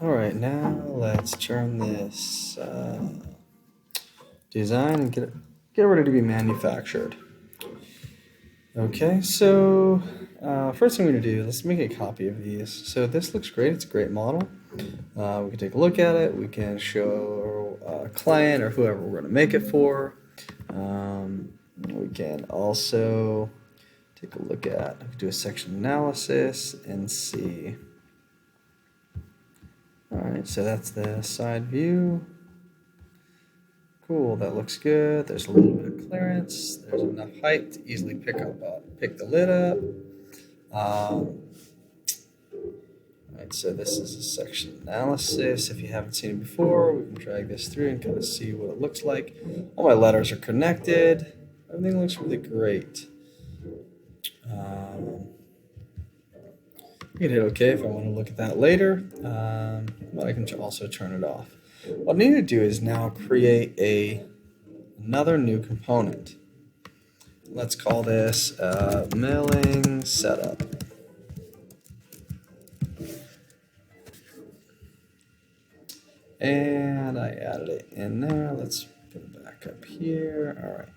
All right, now let's turn this design and get ready to be manufactured. Okay, so first thing we're gonna do, let's make a copy of these. So this looks great, it's a great model. We can take a look at it, we can show a client or whoever we're gonna make it for. We can also take a look at, we can do a section analysis and see. All right, so that's the side view. Cool, that looks good. There's a little bit of clearance. There's enough height to easily pick the lid up. All right, so this is a section analysis. If you haven't seen it before, we can drag this through and kind of see what it looks like. All my letters are connected. Everything looks really great. I can hit OK if I want to look at that later, but I can also turn it off. What I need to do is now create another new component. Let's call this milling setup. And I added it in there. Let's put it back up here. All right.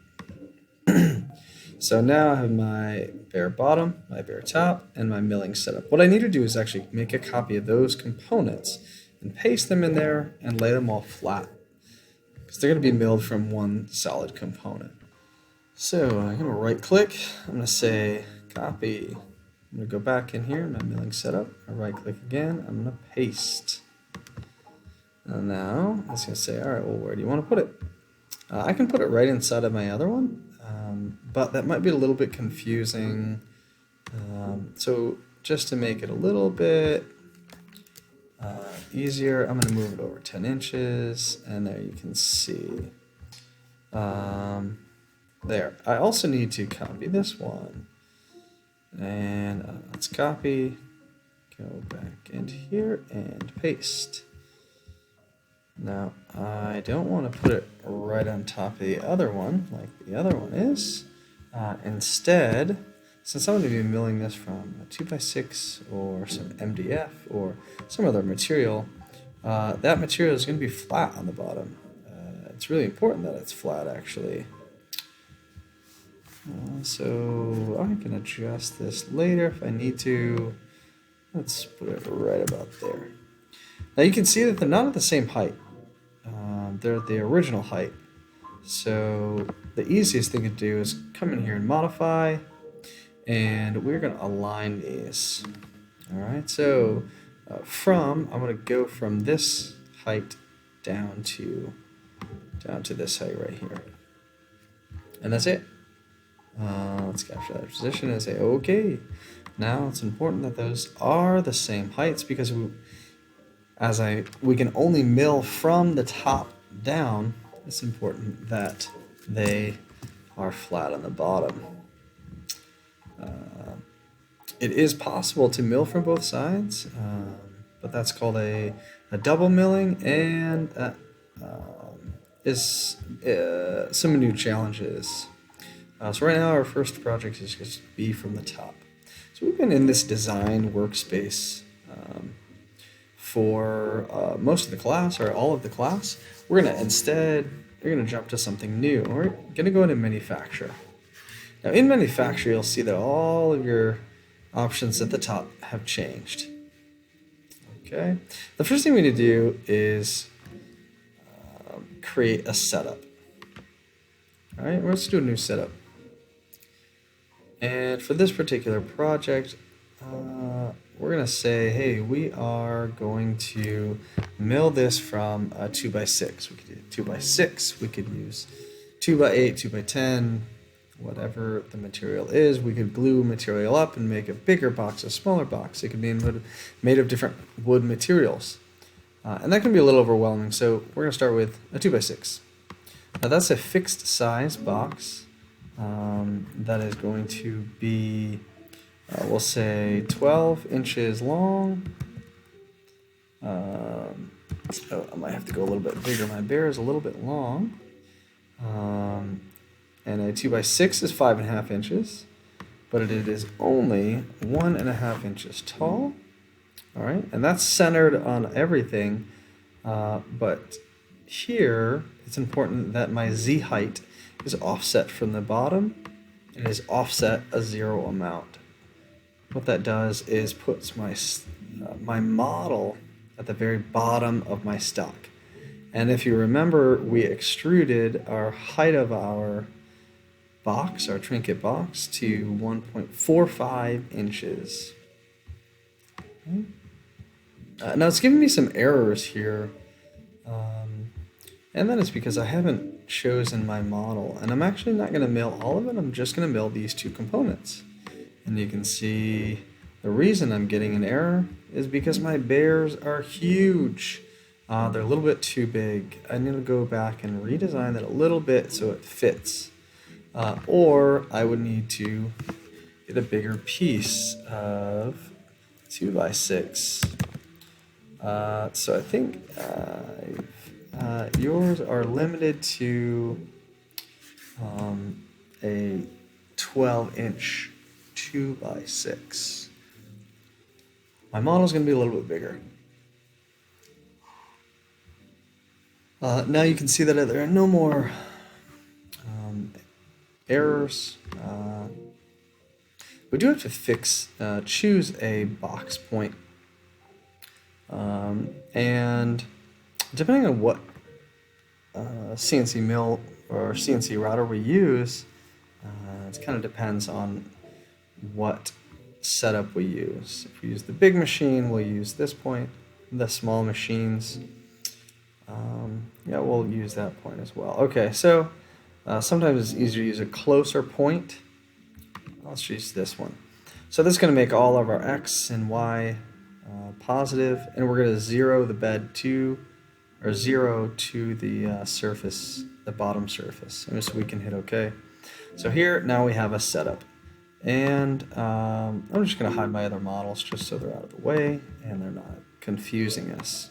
So now I have my bare bottom, my bare top, and my milling setup. What I need to do is actually make a copy of those components and paste them in there and lay them all flat, because they're going to be milled from one solid component. So I'm going to right click, I'm going to say copy. I'm going to go back in here, my milling setup, I right click again, I'm going to paste. And now I was going to say, all right, well, where do you want to put it? I can put it right inside of my other one, but that might be a little bit confusing. So just to make it a little bit easier, I'm going to move it over 10 inches, and there you can see. There. I also need to copy this one, and let's copy, go back into here, and paste. Now, I don't want to put it right on top of the other one, like the other one is. Instead, since I'm going to be milling this from a 2x6 or some MDF or some other material, that material is going to be flat on the bottom. It's really important that it's flat, actually. So I can adjust this later if I need to. Let's put it right about there. Now you can see that they're not at the same height. They're at the original height. So the easiest thing to do is come in here and modify, and we're going to align these. All right, so I'm going to go from this height down to this height right here. And that's it. Let's capture that position and say, okay. Now it's important that those are the same heights, because we can only mill from the top down. It's important that they are flat on the bottom. It is possible to mill from both sides, but that's called a double milling, and that is some new challenges. So right now our first project is just be from the top. So we've been in this design workspace for most of the class, or all of the class. We're going to jump to something new. We're going to go into manufacture. Now in manufacture, you'll see that all of your options at the top have changed. Okay. The first thing we need to do is create a setup. All right, let's do a new setup. And for this particular project, we're going to say, hey, we are going to mill this from a 2x6. We could do 2x6. We could use 2x8, 2x10, whatever the material is. We could glue material up and make a bigger box, a smaller box. It could be made of different wood materials. And that can be a little overwhelming, so we're going to start with a 2x6. Now that's a fixed size box. That is going to be, we'll say 12 inches long. Oh, I might have to go a little bit bigger. My bear is a little bit long. And a 2x6 is 5.5 inches, but it is only 1.5 inches tall. All right, and that's centered on everything, but here it's important that my Z height is offset from the bottom and is offset a 0 amount. What that does is puts my model at the very bottom of my stock. And if you remember, we extruded our height of our box, our Trinket box, to 1.45 inches. Now it's giving me some errors here, and that is because I haven't chosen my model, and I'm actually not going to mill all of it. I'm just going to mill these two components. And you can see the reason I'm getting an error is because my bears are huge. They're a little bit too big. I need to go back and redesign that a little bit so it fits. Or I would need to get a bigger piece of 2x6. So I think yours are limited to a 12-inch 2x6. My model's going to be a little bit bigger. Now you can see that there are no more errors. We do have to choose a box point. And depending on what CNC mill or CNC router we use, it kind of depends on what setup we use. If we use the big machine, we'll use this point. The small machines, yeah, we'll use that point as well. Okay, so sometimes it's easier to use a closer point. Let's use this one. So this is going to make all of our X and Y positive, and we're going to zero the bed to, or 0 to the surface, the bottom surface, and so we can hit OK. So here, now we have a setup. And I'm just going to hide my other models just so they're out of the way and they're not confusing us.